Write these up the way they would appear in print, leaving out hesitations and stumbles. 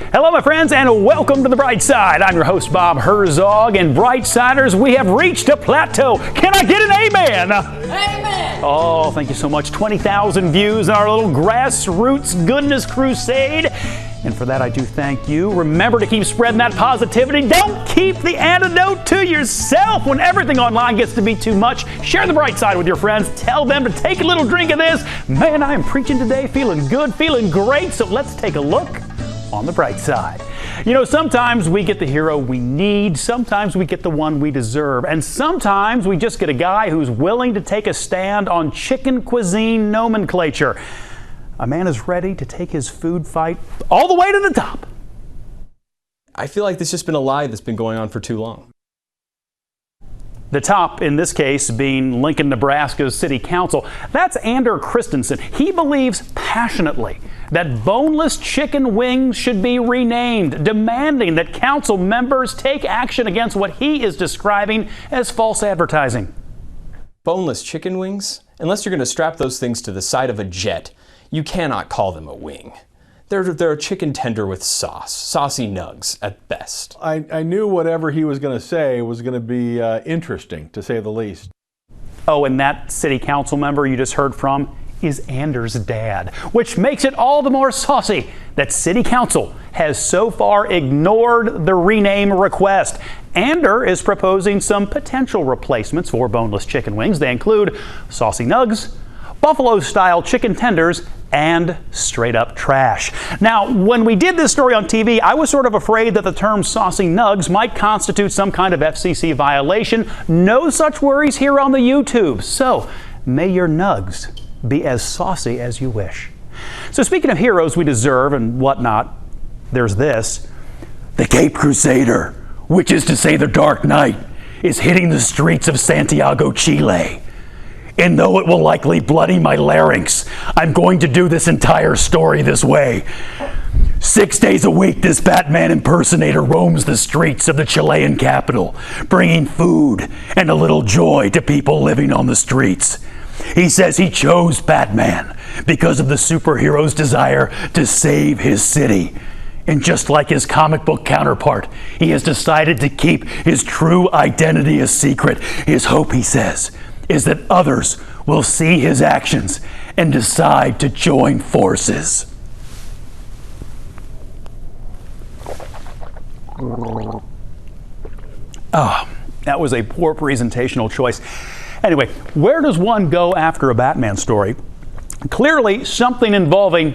Hello, my friends, and welcome to The Bright Side. I'm your host, Bob Herzog, and Brightsiders, we have reached a plateau. Can I get an amen? Amen! Oh, thank you so much. 20,000 views on our little grassroots goodness crusade. And for that, I do thank you. Remember to keep spreading that positivity. Don't keep the antidote to yourself. When everything online gets to be too much, share The Bright Side with your friends. Tell them to take a little drink of this. Man, I am preaching today, feeling good, feeling great. So let's take a look on the bright side. You know, sometimes we get the hero we need, sometimes we get the one we deserve, and sometimes we just get a guy who's willing to take a stand on chicken cuisine nomenclature. A man is ready to take his food fight all the way to the top. I feel like this has just been a lie that's been going on for too long. The top, in this case, being Lincoln, Nebraska's city council. That's Ander Christensen. He believes passionately that boneless chicken wings should be renamed, demanding that council members take action against what he is describing as false advertising. Boneless chicken wings? Unless you're going to strap those things to the side of a jet, you cannot call them a wing. They're a chicken tender with sauce, saucy nugs at best. I knew whatever he was going to say was going to be interesting, to say the least. Oh, and that city council member you just heard from is Anders' dad, which makes it all the more saucy that city council has so far ignored the rename request. Ander is proposing some potential replacements for boneless chicken wings. They include saucy nugs, buffalo-style chicken tenders, and straight-up trash. Now, when we did this story on TV, I was sort of afraid that the term saucy nugs might constitute some kind of FCC violation. No such worries here on the YouTube. So, may your nugs be as saucy as you wish. So speaking of heroes we deserve and whatnot, there's this. The Cape Crusader, which is to say the Dark Knight, is hitting the streets of Santiago, Chile. And though it will likely bloody my larynx, I'm going to do this entire story this way. 6 days a week, this Batman impersonator roams the streets of the Chilean capital, bringing food and a little joy to people living on the streets. He says he chose Batman because of the superhero's desire to save his city. And just like his comic book counterpart, he has decided to keep his true identity a secret. His hope, he says, is that others will see his actions and decide to join forces. Oh, that was a poor presentational choice. Anyway, where does one go after a Batman story? Clearly, something involving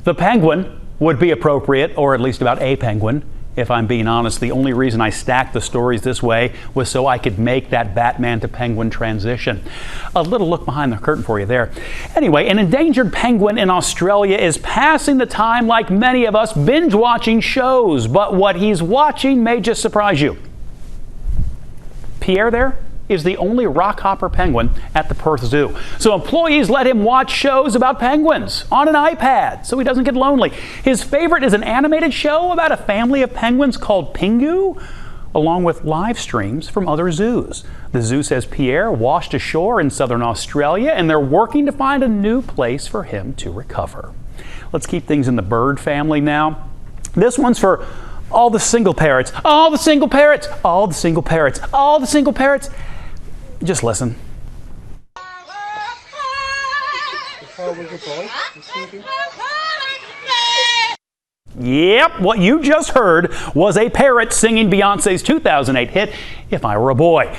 the penguin would be appropriate, or at least about a penguin. If I'm being honest, the only reason I stacked the stories this way was so I could make that Batman to penguin transition. A little look behind the curtain for you there. Anyway, an endangered penguin in Australia is passing the time like many of us binge watching shows, but what he's watching may just surprise you. Pierre there is the only rockhopper penguin at the Perth Zoo. So employees let him watch shows about penguins on an iPad so he doesn't get lonely. His favorite is an animated show about a family of penguins called Pingu, along with live streams from other zoos. The zoo says Pierre washed ashore in southern Australia and they're working to find a new place for him to recover. Let's keep things in the bird family now. This one's for all the single parrots, all the single parrots, all the single parrots, all the single parrots. Just listen. Yep, what you just heard was a parrot singing Beyonce's 2008 hit, If I Were a Boy.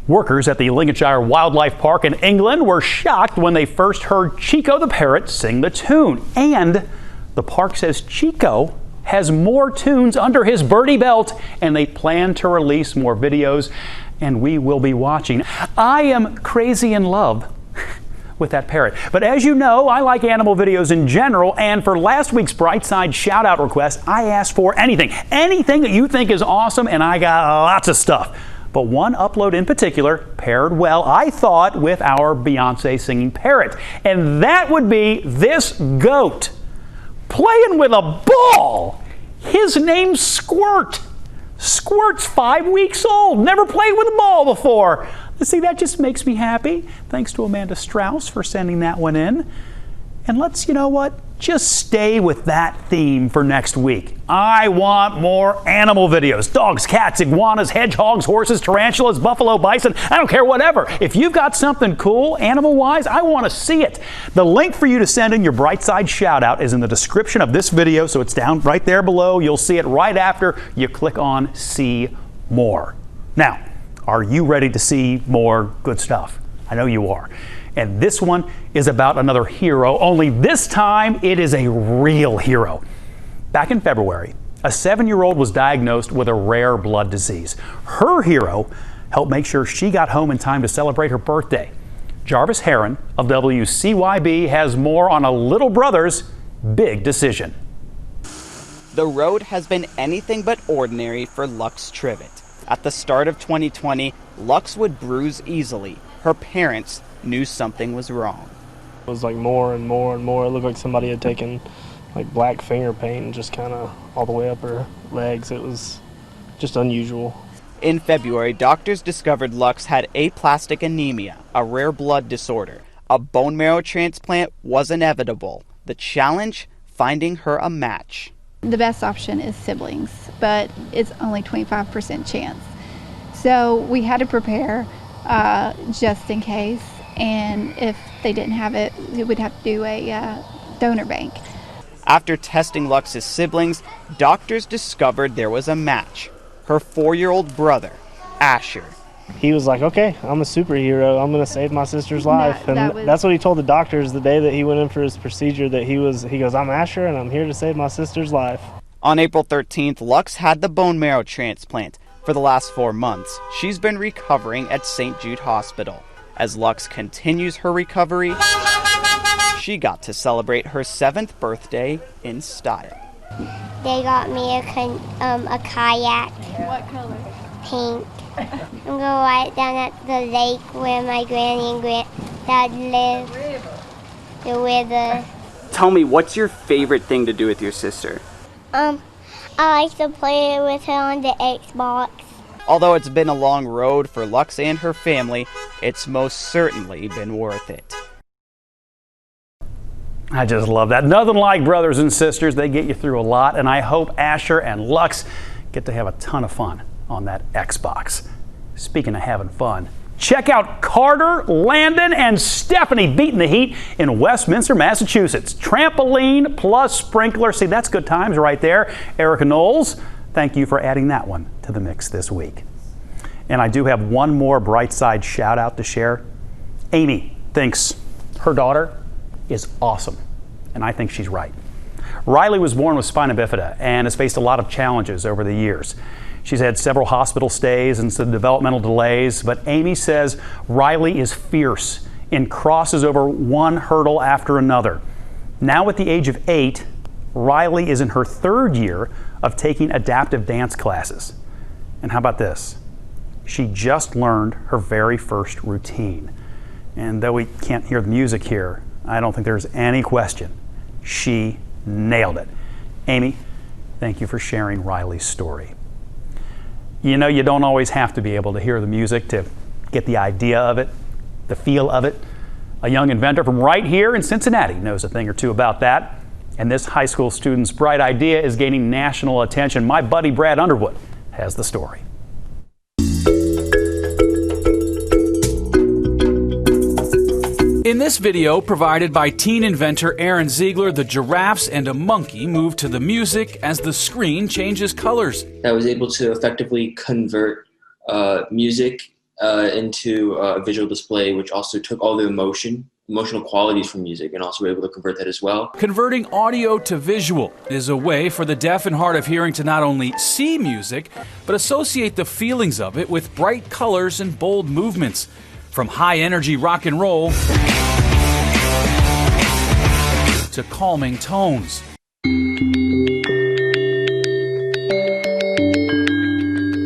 Workers at the Lincolnshire Wildlife Park in England were shocked when they first heard Chico the parrot sing the tune. And the park says Chico has more tunes under his birdie belt, and they plan to release more videos, and we will be watching. I am crazy in love with that parrot. But as you know, I like animal videos in general, and for last week's Brightside Shoutout request, I asked for anything that you think is awesome, and I got lots of stuff. But one upload in particular paired well, I thought, with our Beyonce singing parrot, and that would be this goat playing with a ball. His name's Squirt. Squirt's 5 weeks old, never played with a ball before. See, that just makes me happy. Thanks to Amanda Strauss for sending that one in. And let's, you know what, just stay with that theme for next week. I want more animal videos. Dogs, cats, iguanas, hedgehogs, horses, tarantulas, buffalo, bison. I don't care, whatever. If you've got something cool animal-wise, I want to see it. The link for you to send in your Brightside shout-out is in the description of this video, so it's down right there below. You'll see it right after you click on See More. Now, are you ready to see more good stuff? I know you are. And this one is about another hero, only this time it is a real hero. Back in February, a 7-year-old was diagnosed with a rare blood disease. Her hero helped make sure she got home in time to celebrate her birthday. Jarvis Heron of WCYB has more on a little brother's big decision. The road has been anything but ordinary for Lux Trivet. At the start of 2020, Lux would bruise easily. Her parents knew something was wrong. It was like more and more and more. It looked like somebody had taken like black finger paint and just kind of all the way up her legs. It was just unusual. In February, doctors discovered Lux had aplastic anemia, a rare blood disorder. A bone marrow transplant was inevitable. The challenge, finding her a match. The best option is siblings, but it's only 25% chance. So we had to prepare just in case, and if they didn't have it, we would have to do a donor bank. After testing Lux's siblings, doctors discovered there was a match. Her 4-year-old brother, Asher. He was like, okay, I'm a superhero. I'm going to save my sister's life. That's what he told the doctors the day that he went in for his procedure, that he goes, I'm Asher and I'm here to save my sister's life. On April 13th, Lux had the bone marrow transplant. For the last 4 months, she's been recovering at St. Jude Hospital. As Lux continues her recovery, she got to celebrate her 7th birthday in style. They got me a kayak. What color? Pink. I'm going to ride down at the lake where my granny and granddad live. The river. Tell me, what's your favorite thing to do with your sister? I like to play with her on the Xbox. Although it's been a long road for Lux and her family, it's most certainly been worth it. I just love that. Nothing like brothers and sisters. They get you through a lot, and I hope Asher and Lux get to have a ton of fun on that Xbox. Speaking of having fun, check out Carter, Landon, and Stephanie beating the heat in Westminster, Massachusetts. Trampoline plus sprinkler. See, that's good times right there. Erica Knowles, thank you for adding that one to the mix this week. And I do have one more Brightside shout out to share. Amy thinks her daughter is awesome, and I think she's right. Riley was born with spina bifida and has faced a lot of challenges over the years. She's had several hospital stays and some developmental delays, but Amy says Riley is fierce and crosses over one hurdle after another. Now at the age of 8, Riley is in her 3rd year of taking adaptive dance classes. And how about this? She just learned her very first routine. And though we can't hear the music here, I don't think there's any question. She nailed it. Amy, thank you for sharing Riley's story. You know, you don't always have to be able to hear the music to get the idea of it, the feel of it. A young inventor from right here in Cincinnati knows a thing or two about that. And this high school student's bright idea is gaining national attention. My buddy Brad Underwood has the story. In this video provided by teen inventor Aaron Ziegler, the giraffes and a monkey move to the music as the screen changes colors. I was able to effectively convert music into a visual display, which also took all the emotional qualities from music, and also were able to convert that as well. Converting audio to visual is a way for the deaf and hard of hearing to not only see music, but associate the feelings of it with bright colors and bold movements. From high-energy rock and roll to calming tones.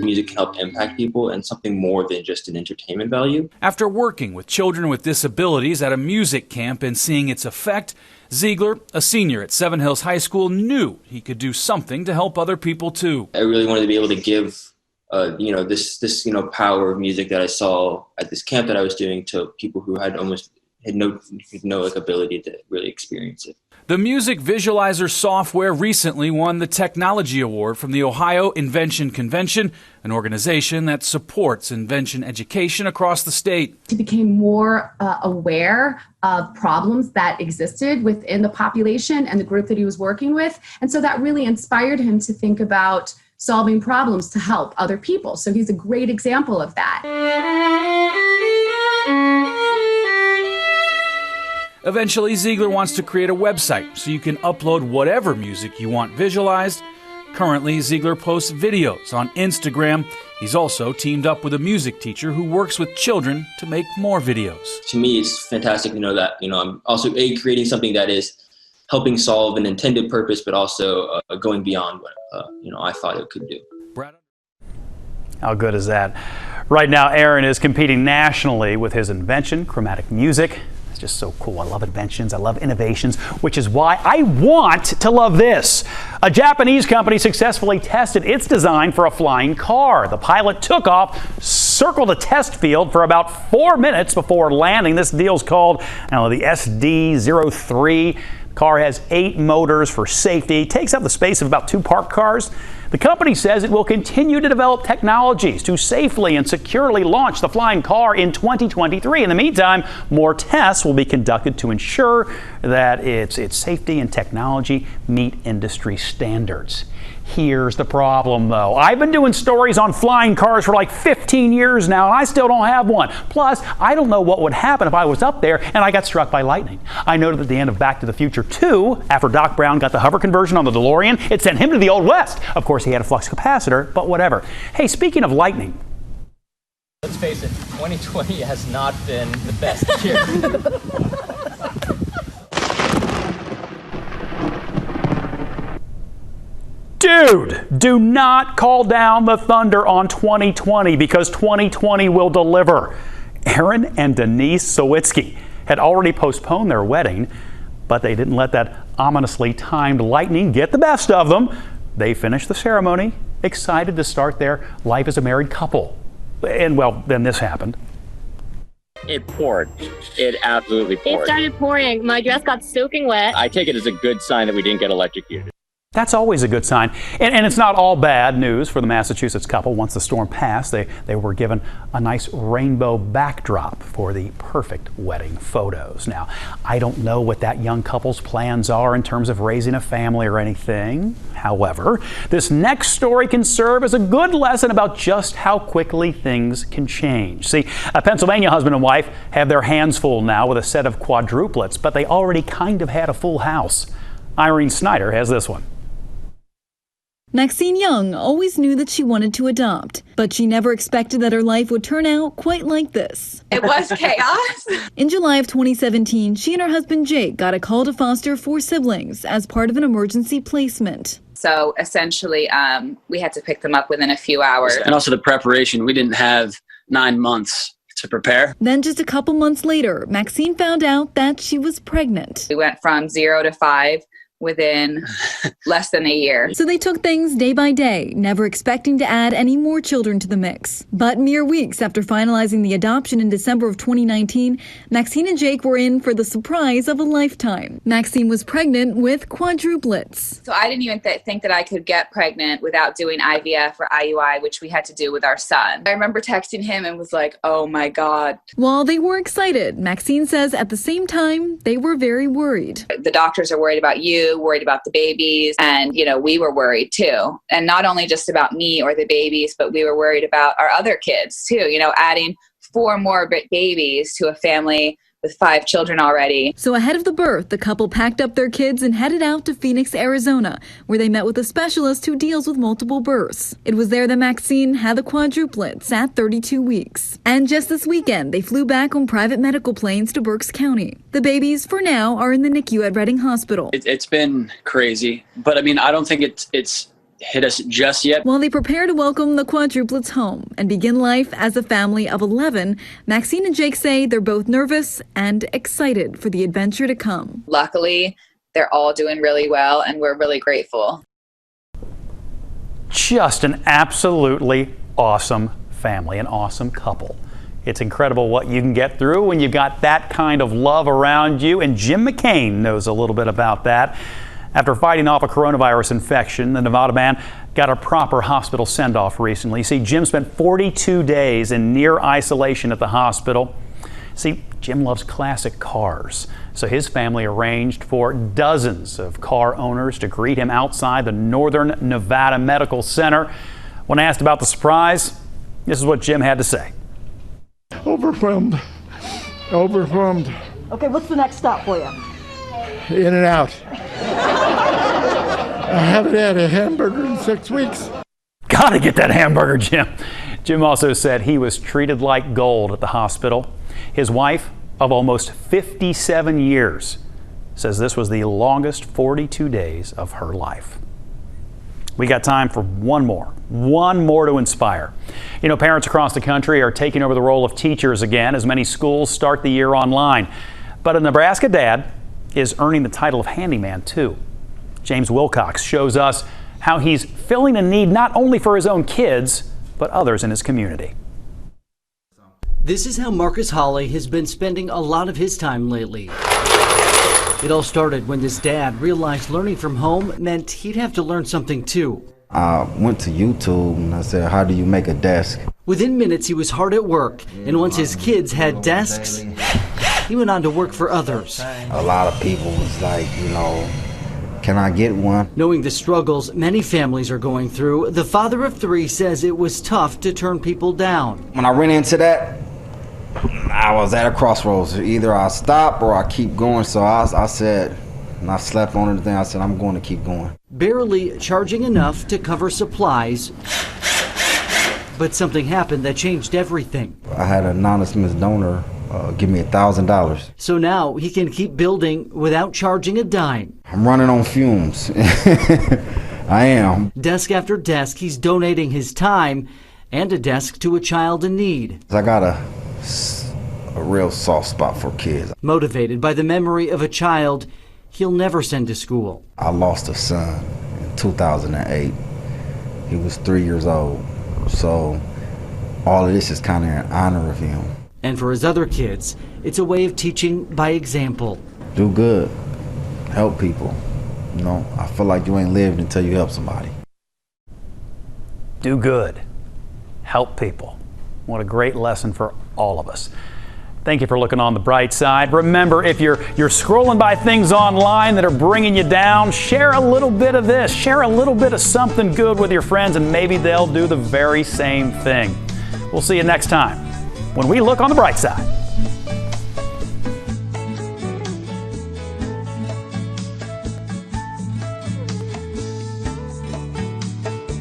Music can help impact people and something more than just an entertainment value. After working with children with disabilities at a music camp and seeing its effect, Ziegler, a senior at Seven Hills High School, knew he could do something to help other people too. I really wanted to be able to give this power of music that I saw at this camp that I was doing to people who had almost had no like ability to really experience it. The music visualizer software recently won the Technology Award from the Ohio Invention Convention, an organization that supports invention education across the state. He became more aware of problems that existed within the population and the group that he was working with. And so that really inspired him to think about solving problems to help other people. So he's a great example of that. Eventually, Ziegler wants to create a website so you can upload whatever music you want visualized. Currently, Ziegler posts videos on Instagram. He's also teamed up with a music teacher who works with children to make more videos. To me, it's fantastic to know that, I'm also creating something that is helping solve an intended purpose, but also going beyond what, I thought it could do. Brad? How good is that? Right now, Aaron is competing nationally with his invention, chromatic music. Just so cool. I love inventions. I love innovations, which is why I want to love this. A Japanese company successfully tested its design for a flying car. The pilot took off, circled a test field for about 4 minutes before landing. This deal's called the SD-03. The car has 8 motors for safety, takes up the space of about 2 parked cars. The company says it will continue to develop technologies to safely and securely launch the flying car in 2023. In the meantime, more tests will be conducted to ensure that its safety and technology meet industry standards. Here's the problem, though. I've been doing stories on flying cars for like 15 years now, and I still don't have one. Plus, I don't know what would happen if I was up there and I got struck by lightning. I noted at the end of Back to the Future 2, after Doc Brown got the hover conversion on the DeLorean, it sent him to the Old West. Of course, he had a flux capacitor, but whatever. Hey, speaking of lightning. Let's face it, 2020 has not been the best year. Dude, do not call down the thunder on 2020 because 2020 will deliver. Aaron and Denise Sawitsky had already postponed their wedding, but they didn't let that ominously timed lightning get the best of them. They finished the ceremony, excited to start their life as a married couple. And well, then this happened. It poured. It absolutely poured. It started pouring. My dress got soaking wet. I take it as a good sign that we didn't get electrocuted. That's always a good sign. And it's not all bad news for the Massachusetts couple. Once the storm passed, they were given a nice rainbow backdrop for the perfect wedding photos. Now, I don't know what that young couple's plans are in terms of raising a family or anything. However, this next story can serve as a good lesson about just how quickly things can change. See, a Pennsylvania husband and wife have their hands full now with a set of quadruplets, but they already kind of had a full house. Irene Snyder has this one. Maxine Young always knew that she wanted to adopt, but she never expected that her life would turn out quite like this. It was chaos. In July of 2017, she and her husband Jake got a call to foster 4 siblings as part of an emergency placement. So essentially, we had to pick them up within a few hours. And also the preparation. We didn't have 9 months to prepare. Then just a couple months later, Maxine found out that she was pregnant. We went from 0 to 5 within less than a year. So they took things day by day, never expecting to add any more children to the mix. But mere weeks after finalizing the adoption in December of 2019, Maxine and Jake were in for the surprise of a lifetime. Maxine was pregnant with quadruplets. So I didn't even think that I could get pregnant without doing IVF or IUI, which we had to do with our son. I remember texting him and was like, oh my God. While they were excited, Maxine says at the same time, they were very worried. The doctors are worried about you, worried about the babies, and we were worried too, and not only just about me or the babies, but we were worried about our other kids too, adding 4 more babies to a family with 5 children already. So ahead of the birth, the couple packed up their kids and headed out to Phoenix, Arizona, where they met with a specialist who deals with multiple births. It was there that Maxine had the quadruplets at 32 weeks. And just this weekend, they flew back on private medical planes to Berks County. The babies, for now, are in the NICU at Reading Hospital. It's been crazy, but I don't think it's hit us just yet. While they prepare to welcome the quadruplets home and begin life as a family of 11, Maxine and Jake say they're both nervous and excited for the adventure to come. Luckily, they're all doing really well, and we're really grateful. Just an absolutely awesome family, an awesome couple. It's incredible what you can get through when you've got that kind of love around you, and Jim McCain knows a little bit about that. After fighting off a coronavirus infection, the Nevada man got a proper hospital send-off recently. See, Jim spent 42 days in near isolation at the hospital. See, Jim loves classic cars, so his family arranged for dozens of car owners to greet him outside the Northern Nevada Medical Center. When asked about the surprise, this is what Jim had to say. Overwhelmed. Okay, what's the next stop for you? In and out. I haven't had a hamburger in 6 weeks. Gotta get that hamburger, Jim. Jim also said he was treated like gold at the hospital. His wife of almost 57 years says this was the longest 42 days of her life. We got time for one more to inspire. You know, parents across the country are taking over the role of teachers again as many schools start the year online. But a Nebraska dad is earning the title of handyman too. James Wilcox shows us how he's filling a need not only for his own kids, but others in his community. This is how Marcus Hawley has been spending a lot of his time lately. It all started when this dad realized learning from home meant he'd have to learn something too. I went to YouTube and I said, how do you make a desk? Within minutes, he was hard at work, and once his kids had desks, he went on to work for others. A lot of people was like, can I get one? Knowing the struggles many families are going through, the father of 3 says it was tough to turn people down. When I ran into that, I was at a crossroads. Either I stop or I keep going. So I said, and I slept on it, then I said, I'm going to keep going. Barely charging enough to cover supplies, but something happened that changed everything. I had an anonymous donor give me $1,000. So now he can keep building without charging a dime. I'm running on fumes. I am. Desk after desk, he's donating his time and a desk to a child in need. I got a real soft spot for kids. Motivated by the memory of a child he'll never send to school. I lost a son in 2008. He was 3 years old. So all of this is kind of in honor of him. And for his other kids, it's a way of teaching by example. Do good. Help people. I feel like you ain't lived until you help somebody. Do good. Help people. What a great lesson for all of us. Thank you for looking on the bright side. Remember, if you're scrolling by things online that are bringing you down, share a little bit of this. Share a little bit of something good with your friends, and maybe they'll do the very same thing. We'll see you next time when we look on the bright side.